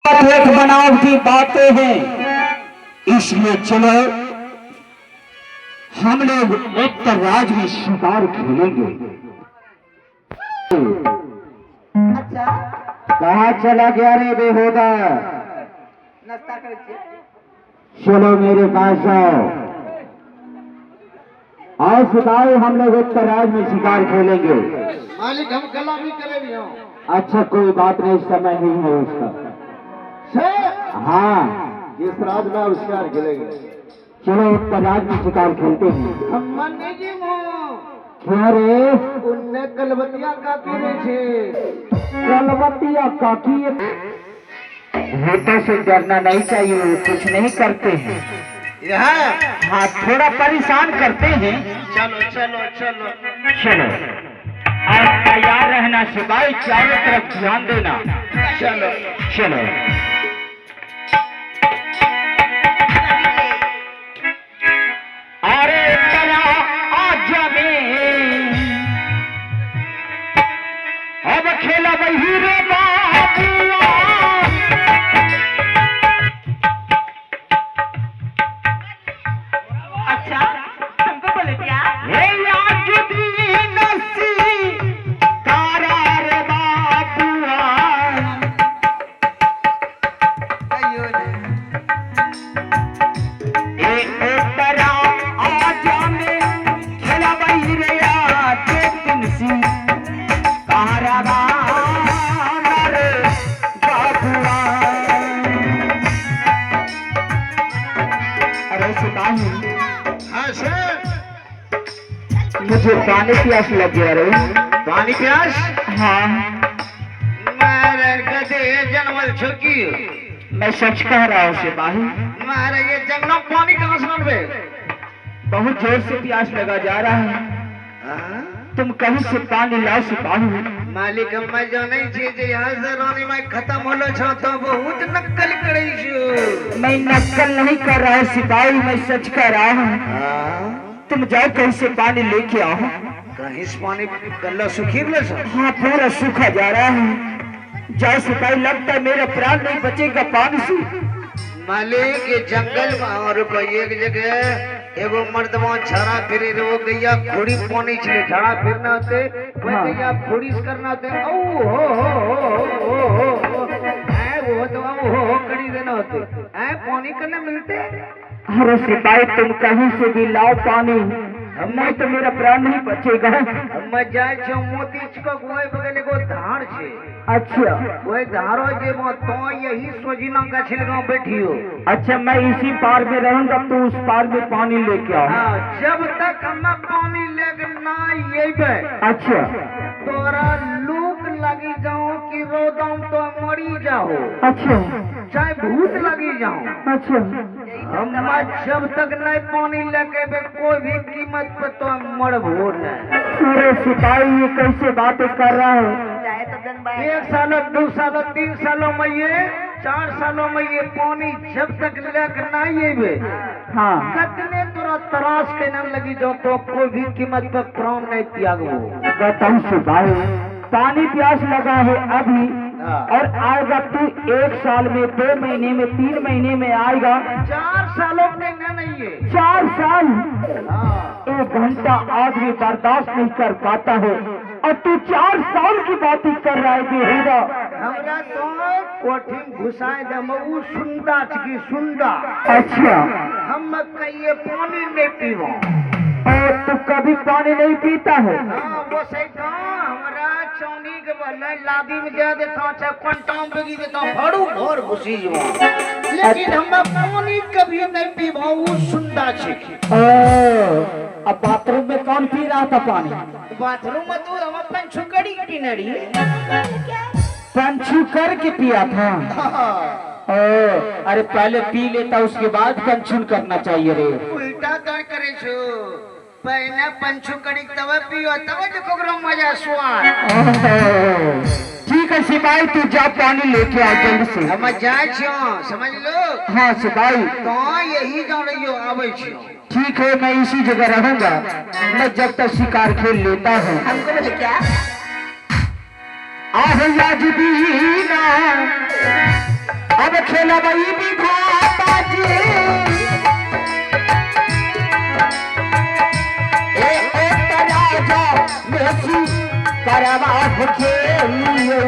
एक बनावटी बातें हैं, इसलिए चलो हम लोग उत्तर राज में शिकार खेलेंगे। अच्छा कहाँ चला गया रे बेहुदा? नाश्ता करे चलो मेरे पास आओ और सिखाओ, हम लोग उत्तर राज में शिकार खेलेंगे। मालिक हम गला भी करे भी हो। अच्छा कोई बात नहीं, समय ही है उसका। हाँ जिस राज में शिकार खेलेंगे, चलो उत्तर राज में शिकार खेलते हैं। हम माने जी मो क्या रे? उनने कलबतिया का पीने छे। कलबतिया काकी होता से डरना नहीं चाहिए, वो कुछ नहीं करते हैं। हाँ थोड़ा परेशान करते हैं। चलो चलो चलो चलो और तैयार रहना सिपाही, चारों तरफ ध्यान देना। चलो चलो अरे तेरा आजा में अब खेला वही रे बाबुआ। अच्छा तुमको बोले क्या? मुझे पानी प्यास लग गया रे। पानी प्यास? हाँ मारे गधे जनमल छुकी। मैं सच कह रहा हूँ सिपाही। मारे ये जंगलों पानी कहाँ से बे? बहुत जोर से प्यास लगा जा रहा है, तुम कहीं से पानी लाओ सिपाही। मालिक मैं जाने छे जे यहाँ से रानी में खत्म होलो छो तो बहुत नक्कल करे छो। मैं नक्कल नहीं कर रहा है सिपाही, मैं सच कह रहा हूँ। तुम जाओ कहीं से पानी लेके आओ। कहीं से पानी गल्ला सुखी ले छो? हाँ पूरा सूखा जा रहा है। जाओ सिपाही, लगता है मेरा प्राण नहीं बचेगा पानी से। मालिक ये जंगल में और कोई एक जगह एगो मर्दवा छाड़ा फिरे वो गैया घोड़ी पानी छले छाड़ा फिरना होते कोई गैया घोड़ी करना होते ओ हो ऐ वो तो हो कड़ी देना होते ऐ पानी करने मिलते। अरे सिपाही तुम कहीं से भी लाओ पानी, नहीं तो मेरा प्राण नहीं बचेगा। मैं जाए छो मोती को गोए बगल को धार छे। अच्छा वो धारो जे मो तो यही सोजिना का छिलगांव बैठी हो। अच्छा मैं इसी पार में रहूंगा, तो उस पार में पानी लेके आओ। हाँ जब तक हम पानी लेके ना ये अच्छा तोरा लूक लगी जाओ कि रोदम तो मरी जाओ। अच्छा चाहे भूत लगी जाओ। अच्छा हम जब तक नहीं पानी लेके कोई भी कीमत पे तो मरबो नहीं। अरे सिपाही ये कैसे बातें कर रहा है? 1 साल 2 साल 3 सालों में ये 4 सालों में ये पानी जब तक लेके नहीं ये हाँ कतने तोरा तराश के न लगी जाओ तो कोई भी कीमत पर प्राण नहीं त्यागो। बताऊं सिपाही, पानी प्यास लगा है अभी और आएगा तू 1 साल में, 2 महीने में, 3 महीने में आएगा। 4 सालों में नहीं है। 4 साल 1 घंटा आदमी बर्दाश्त नहीं कर पाता है और तू 4 साल की बातें कर रहा है बेहुदा। हमरा तो कोठिन घुसाए दमऊ सुंदा छी सुंदा। अच्छा हम कहिए पानी नहीं पीवा। और तू कभी पानी नहीं पीता है? हाँ वो सही कहा हमरा चौनी के बल्ले लादी में दे देता चाहे कंटाम बेगी देता भड़ू भर घुसी जो, लेकिन हम पानी कभी नहीं पीवा वो सुंदा छी। अब बाथरूम में कौन पी रहा था पानी? बाथरूम में तो हम पंचू कड़ी पीने रही। पंचू करके पिया था? अरे पहले पी लेता उसके बाद कंचून करना चाहिए रे। उल्टा कर करे छो, पहले पंचू कड़ी तब पियो तब जो कोकरो मजा स्वाद। ठीक है सिपाही, तू जा पानी लेके आ जल्द से। हम जाए छो समझ लो। हाँ सिपाही तो यही जा रही हो आवे छो। ठीक है मैं इसी जगह रहूंगा, मैं जब तक शिकार खेल लेता हूँ। हमको बोले क्या? आहयाज दीना अब खेलबई विधाता जी राजा मेसी करवा खेलियो